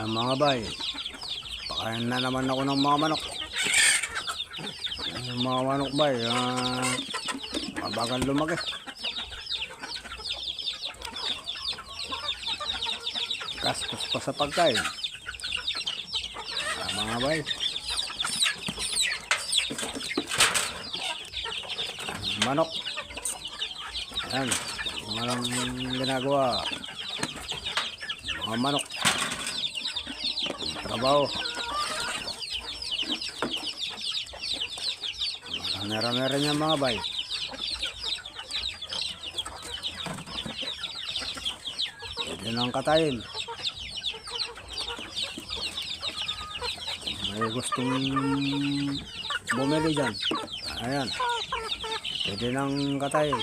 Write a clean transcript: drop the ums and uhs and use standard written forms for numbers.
Mga bay, pakain na naman ako ng mga manok. Yung mga manok bay, mabagal lumaki. Gastos pa sa pagkain. Mga bay, manok. Ayan, walang ginagawa. Mga manok. Trabaho. Meron yan mga bay. Pwede nang katayin. May gustong bumili dyan. Ayan. Pwede nang katayin.